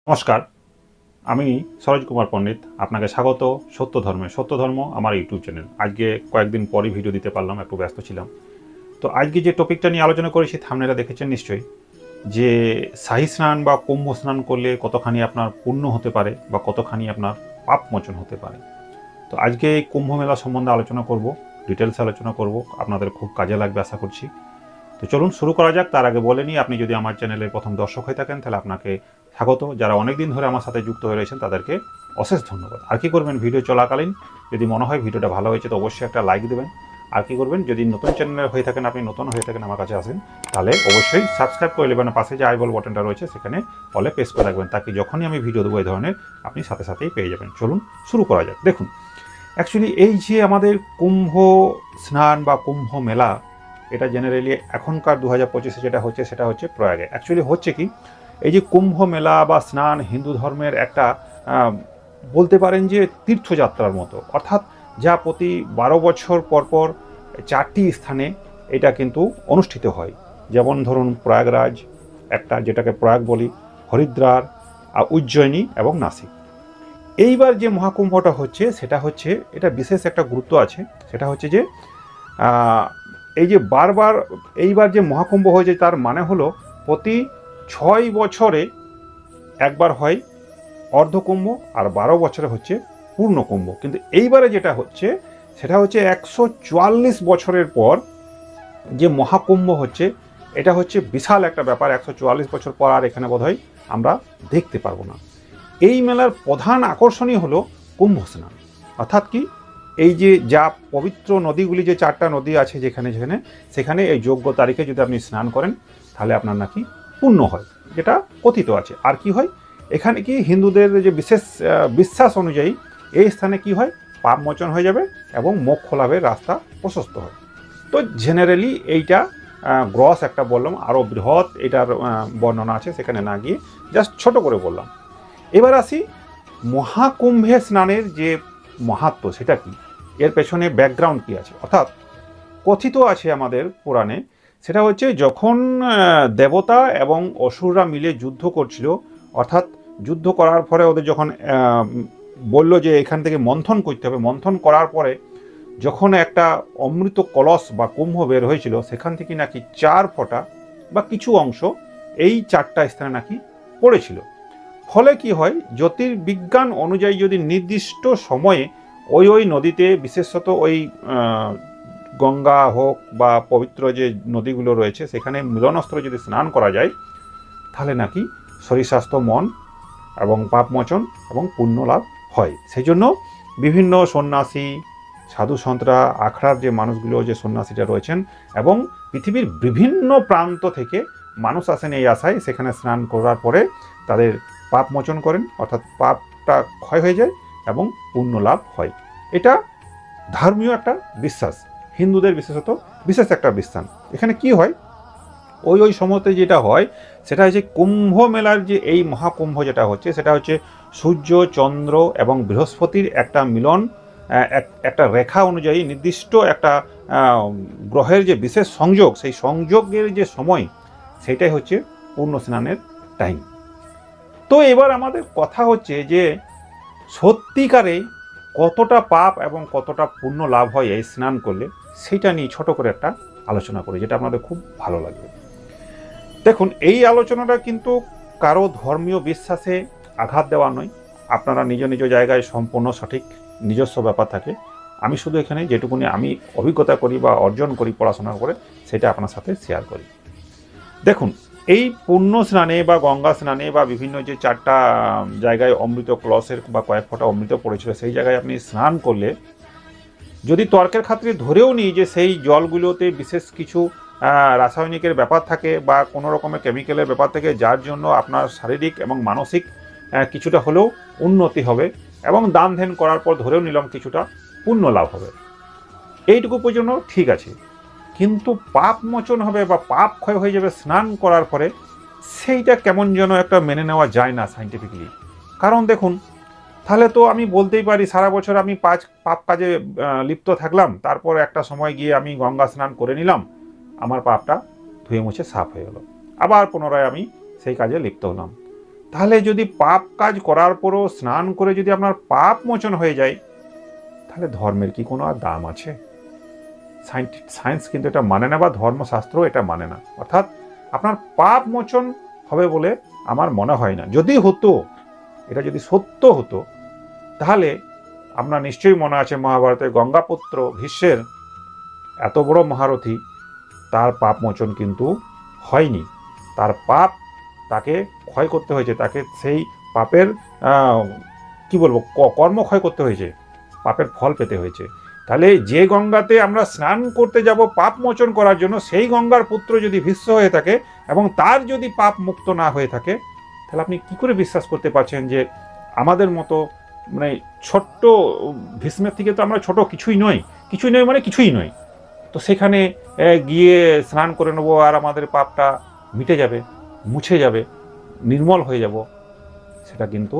নমস্কার, আমি সরোজ কুমার পণ্ডিত। আপনাকে স্বাগত সত্য ধর্ম আমার ইউটিউব চ্যানেল। আজকে কয়েকদিন পরই ভিডিও দিতে পারলাম, একটু ব্যস্ত ছিলাম। তো আজকে যে টপিকটা নিয়ে আলোচনা করেছি থাম্বনেলে দেখেছেন নিশ্চয়ই, যে শাহী স্নান বা কুম্ভ স্নান করলে কতখানি আপনার পুণ্য হতে পারে বা কতখানি আপনার পাপ মোচন হতে পারে। তো আজকে এই কুম্ভ মেলা সম্বন্ধে আলোচনা করব, ডিটেলসে আলোচনা করব, আপনাদের খুব কাজে লাগবে আশা করছি। তো চলুন শুরু করা যাক। তার আগে বলে নিই, আপনি যদি আমার চ্যানেলের প্রথম দর্শক হয়ে থাকেন তাহলে আপনাকে স্বাগত। যারা অনেক দিন ধরে আমার সাথে যুক্ত হয়ে রয়েছেন তাদেরকে অশেষ ধন্যবাদ। আর কি করবেন, ভিডিও চলাকালীন যদি মনে হয় ভিডিওটা ভালো হয়েছে তো অবশ্যই একটা লাইক দেবেন। আর কি করবেন, যদি নতুন চ্যানেলের হয়ে থাকেন, আপনি নতুন হয়ে থাকেন আমার কাছে আসেন, তাহলে অবশ্যই সাবস্ক্রাইব করে নেবেন। পাশে যে আই বল বাটনটা রয়েছে সেখানে অলে প্রেস করে রাখবেন, তাকে যখনই আমি ভিডিও দেবো এই ধরনের আপনি সাথে সাথেই পেয়ে যাবেন। চলুন শুরু করা যাক। দেখুন, অ্যাকচুয়ালি এই যে আমাদের কুম্ভ স্নান বা কুম্ভ মেলা, এটা জেনারেলি এখনকার 2025-এ যেটা হচ্ছে সেটা হচ্ছে প্রয়াগে। অ্যাকচুয়ালি হচ্ছে কি, এই যে কুম্ভ মেলা বা স্নান হিন্দু ধর্মের একটা বলতে পারেন যে তীর্থযাত্রার মতো, অর্থাৎ যা প্রতি 12 বছর পরপর 4টি স্থানে এটা কিন্তু অনুষ্ঠিত হয়। যেমন ধরুন প্রয়াগরাজ একটা, যেটাকে প্রয়াগ বলি, হরিদ্বার, উজ্জয়িনী এবং নাসিক। এইবার যে মহাকুম্ভটা হচ্ছে সেটা হচ্ছে, এটা বিশেষ একটা গুরুত্ব আছে। সেটা হচ্ছে যে এই যে বারবার এইবার যে মহাকুম্ভ হয়েছে তার মানে হলো প্রতি 6 বছরে একবার হয় অর্ধকুম্ভ, আর 12 বছরে হচ্ছে পূর্ণকুম্ভ। কিন্তু এইবারে যেটা হচ্ছে সেটা হচ্ছে 144 বছরের পর যে মহাকুম্ভ হচ্ছে, এটা হচ্ছে বিশাল একটা ব্যাপার। 144 বছর পর আর এখানে বোধহয় আমরা দেখতে পারবো না। এই মেলার প্রধান আকর্ষণই হলো কুম্ভ স্নান। অর্থাৎ কি, এই যে যা পবিত্র নদীগুলি, যে 4টা নদী আছে যেখানে যেখানে, সেখানে এই যোগ্য তারিখে যদি আপনি স্নান করেন তাহলে আপনার নাকি পুণ্য হয়, যেটা কথিত আছে। আর কি হয়, এখানে কি হিন্দুদের যে বিশেষ বিশ্বাস অনুযায়ী এই স্থানে কি হয়, পাপ মোচন হয়ে যাবে এবং মোক্ষ লাভের রাস্তা প্রশস্ত হয়। তো জেনারেলি এইটা গ্রস একটা বললাম, আরও বৃহৎ এটার বর্ণনা আছে, সেখানে না গিয়ে জাস্ট ছোট করে বললাম। এবার আসি মহাকুম্ভে স্নানের যে মাহাত্ম্য, সেটা কি, এর পেছনে ব্যাকগ্রাউন্ড কি আছে। অর্থাৎ কথিত আছে আমাদের পুরাণে, সেটা হচ্ছে যখন দেবতা এবং অসুররা মিলে যুদ্ধ করছিল, অর্থাৎ যুদ্ধ করার পরে ওদের যখন বলল যে এখান থেকে মন্থন করতে হবে, মন্থন করার পরে যখন একটা অমৃত কলস বা কুম্ভ বের হয়েছিল, সেখান থেকে নাকি 4 ফোঁটা বা কিছু অংশ এই 4টা স্থানে নাকি পড়েছিল। ফলে কি হয়, জ্যোতির্বিজ্ঞান অনুযায়ী যদি নির্দিষ্ট সময়ে ওই নদীতে, বিশেষত ওই গঙ্গা হোক বা পবিত্র যে নদীগুলো রয়েছে সেখানে মিলনস্থলে যদি স্নান করা যায়, তাহলে নাকি শরীর স্বাস্থ্য, মন এবং পাপমোচন এবং পুণ্য লাভ হয়। সেই জন্য বিভিন্ন সন্ন্যাসী, সাধু সন্তরা, আখড়ার যে মানুষগুলো, যে সন্ন্যাসীরা রয়েছেন, এবং পৃথিবীর বিভিন্ন প্রান্ত থেকে মানুষ আসেন এই আশায়, সেখানে স্নান করার পরে তাদের পাপ মোচন করেন, অর্থাৎ পাপটা ক্ষয় হয়ে যায় এবং পুণ্য লাভ হয়। এটা ধর্মীয় একটা বিশ্বাস, হিন্দুদের বিশেষত বিশেষ একটা বিশ্বাস। এখানে কি হয়, ওই সময়তে যেটা হয় সেটা হচ্ছে কুম্ভ মেলার যে এই মহাকুম্ভ যেটা হচ্ছে, সেটা হচ্ছে সূর্য, চন্দ্র এবং বৃহস্পতির একটা মিলন, একটা রেখা অনুযায়ী নির্দিষ্ট একটা গ্রহের যে বিশেষ সংযোগ, সেই সংযোগের যে সময়, সেটাই হচ্ছে পূর্ণ স্নানের টাইম। তো এবার আমাদের কথা হচ্ছে যে সত্যিকারে কতটা পাপ এবং কতটা পুণ্য লাভ হয় এই স্নান করলে, সেটা নিয়ে ছোট করে একটা আলোচনা করি, যেটা আপনাদের খুব ভালো লাগবে। দেখুন, এই আলোচনাটা কিন্তু কারো ধর্মীয় বিশ্বাসে আঘাত দেওয়া নয়। আপনারা নিজ নিজ জায়গায় সম্পূর্ণ সঠিক নিজস্ব ব্যাপার থাকে। আমি শুধু এখানে যেটুকুনি আমি অভিজ্ঞতা করি বা অর্জন করি পড়াশোনা করে, সেটা আপনার সাথে শেয়ার করি। দেখুন, এই পুণ্য স্নানে বা গঙ্গা স্নানে বা বিভিন্ন যে 4টা জায়গায় অমৃত কলসের বা কয়েক ফোঁটা অমৃত পড়েছিল, সেই জায়গায় আপনি স্নান করলে, যদি তর্কের খাতিরে ধরেও নিই যে সেই জলগুলোতে বিশেষ কিছু রাসায়নিকের ব্যাপার থাকে বা কোনো রকমের কেমিক্যালের ব্যাপার থাকে, যার জন্য আপনার শারীরিক এবং মানসিক কিছুটা হলেও উন্নতি হবে, এবং দান ধ্যান করার পর ধরেও নিলাম কিছুটা পুণ্য লাভ হবে, এইটুকু পর্যন্ত ঠিক আছে। কিন্তু পাপ মোচন হবে বা পাপ ক্ষয় হয়ে যাবে স্নান করার পরে, সেইটা কেমন যেন একটা মেনে নেওয়া যায় না সাইন্টিফিকলি। কারণ দেখুন, তাহলে তো আমি বলতেই পারি সারা বছর আমি পাপ কাজে লিপ্ত থাকলাম, তারপর একটা সময় গিয়ে আমি গঙ্গা স্নান করে নিলাম, আমার পাপটা ধুয়ে মুছে সাফ হয়ে গেল, আবার পুনরায় আমি সেই কাজে লিপ্ত হলাম। তাহলে যদি পাপ কাজ করার পরও স্নান করে যদি আপনার পাপ মোচন হয়ে যায়, তাহলে ধর্মের কি কোনো আর দাম আছে? সায়েন্স কিন্তু এটা মানে না, বা ধর্মশাস্ত্র এটা মানে না। অর্থাৎ আপনার পাপ মোচন হবে বলে আমার মনে হয় না। যদি হতো, এটা যদি সত্য হতো, তাহলে আপনার নিশ্চয়ই মনে আছে মহাভারতের গঙ্গাপুত্র ভীষ্মের এত বড় মহারথী, তার পাপ মোচন কিন্তু হয়নি। তার পাপ তাকে ক্ষয় করতে হয়েছে, তাকে সেই পাপের কি বলবো কর্মক্ষয় করতে হয়েছে, পাপের ফল পেতে হয়েছে। তাহলে যে গঙ্গাতে আমরা স্নান করতে যাব পাপ মোচন করার জন্য, সেই গঙ্গার পুত্র যদি ভীষ্ম হয়ে থাকে এবং তার যদি পাপ মুক্ত না হয়ে থাকে, তাহলে আপনি কি করে বিশ্বাস করতে পারছেন যে আমাদের মতো মানে ছোট্ট ভীষ্মের থেকে তো আমরা ছোট কিছুই নই, কিছুই নই মানে কিছুই নই, তো সেখানে গিয়ে স্নান করে নেবো আর আমাদের পাপটা মিটে যাবে, মুছে যাবে, নির্মল হয়ে যাব? সেটা কিন্তু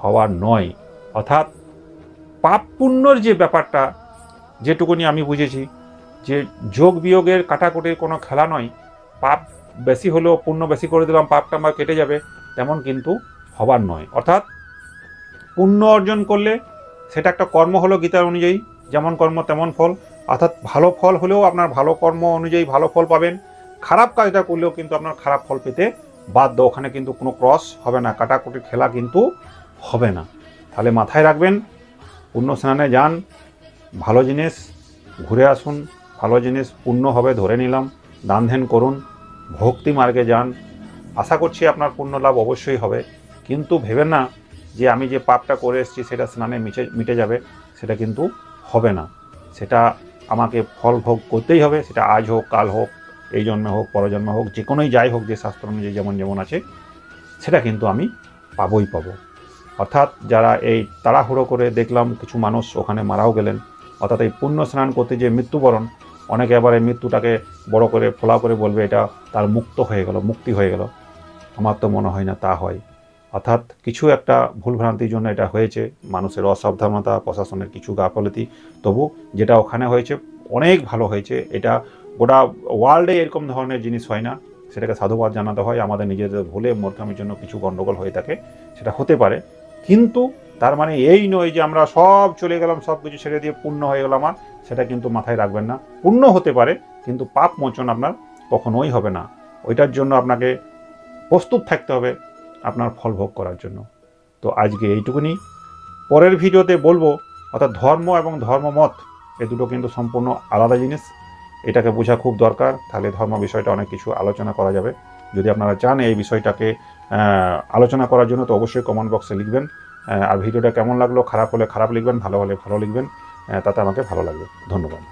হওয়ার নয়। অর্থাৎ পাপ পুণ্যর যে ব্যাপারটা, যেটুকুনি আমি বুঝেছি, যে যোগ বিয়োগের কাটাকুটির কোনো খেলা নয়। পাপ বেশি হলেও পুণ্য বেশি করে দিলাম, পাপটা আমার কেটে যাবে, তেমন কিন্তু হবার নয়। অর্থাৎ পুণ্য অর্জন করলে সেটা একটা কর্ম হলো গীতার অনুযায়ী, যেমন কর্ম তেমন ফল। অর্থাৎ ভালো ফল হলেও আপনার ভালো কর্ম অনুযায়ী ভালো ফল পাবেন, খারাপ কাজটা করলেও কিন্তু আপনার খারাপ ফল পেতে বাধ্য। ওখানে কিন্তু কোনো ক্রস হবে না, কাটাকুটির খেলা কিন্তু হবে না। তাহলে মাথায় রাখবেন, পুণ্য স্নানে যান, ভালো জিনিস ঘুরে আসুন, ভালো জিনিস পুণ্য হবে ধরে নিলাম, দান ধ্যান করুন, ভক্তি মার্গে যান, আশা করছি আপনার পুণ্য লাভ অবশ্যই হবে। কিন্তু ভেবেন না যে আমি যে পাপটা করে এসেছি সেটা স্নানে মিটে যাবে, সেটা কিন্তু হবে না। সেটা আমাকে ফল ভোগ করতেই হবে, সেটা আজ হোক কাল হোক, এই জন্মে হোক পরজন্মে হোক, যে কোনোই যাই হোক, যে শাস্ত্র অনুযায়ী যেমন যেমন আছে সেটা কিন্তু আমি পাবই পাবো। অর্থাৎ যারা এই তাড়াহুড়ো করে, দেখলাম কিছু মানুষ ওখানে মারাও গেলেন, অর্থাৎ এই পুণ্য স্নান করতে যে মৃত্যুবরণ, অনেকে আবার এই মৃত্যুটাকে বড় করে ফোলা করে বলবে এটা তার মুক্ত হয়ে গেল, মুক্তি হয়ে গেল। আমার তো মনে হয় না তা হয়। অর্থাৎ কিছু একটা ভুলভ্রান্তির জন্য এটা হয়েছে, মানুষের অসাবধানতা, প্রশাসনের কিছু গাফলতি, তবু যেটা ওখানে হয়েছে অনেক ভালো হয়েছে। এটা গোটা ওয়ার্ল্ডে এরকম ধরনের জিনিস হয় না, সেটাকে সাধুবাদ জানাতে হয়। আমাদের নিজেদের ভুলে মূর্খামির জন্য কিছু গণ্ডগোল হয়ে থাকে, সেটা হতে পারে, কিন্তু তার মানে এই নয় যে আমরা সব চলে গেলাম, সব কিছু ছেড়ে দিয়ে পূর্ণ হয়ে গেল আমার, সেটা কিন্তু মাথায় রাখবেন না। পূর্ণ হতে পারে, কিন্তু পাপ মোচন আপনার কখনোই হবে না। ওইটার জন্য আপনাকে প্রস্তুত থাকতে হবে আপনার ফল ভোগ করার জন্য। তো আজকে এইটুকুনি। পরের ভিডিওতে বলবো, অর্থাৎ ধর্ম এবং ধর্মমত এই দুটো কিন্তু সম্পূর্ণ আলাদা জিনিস, এটাকে বোঝা খুব দরকার। তাহলে ধর্ম বিষয়টা অনেক কিছু আলোচনা করা যাবে। যদি আপনারা চান এই বিষয়টাকে আলোচনা করার জন্য, তো অবশ্যই কমেন্ট বক্সে লিখবেন। আর ভিডিওটা কেমন লাগলো, খারাপ হলে খারাপ লিখবেন, ভালো হলে ভালো লিখবেন, তাতে আমাকে ভালো লাগবে। ধন্যবাদ।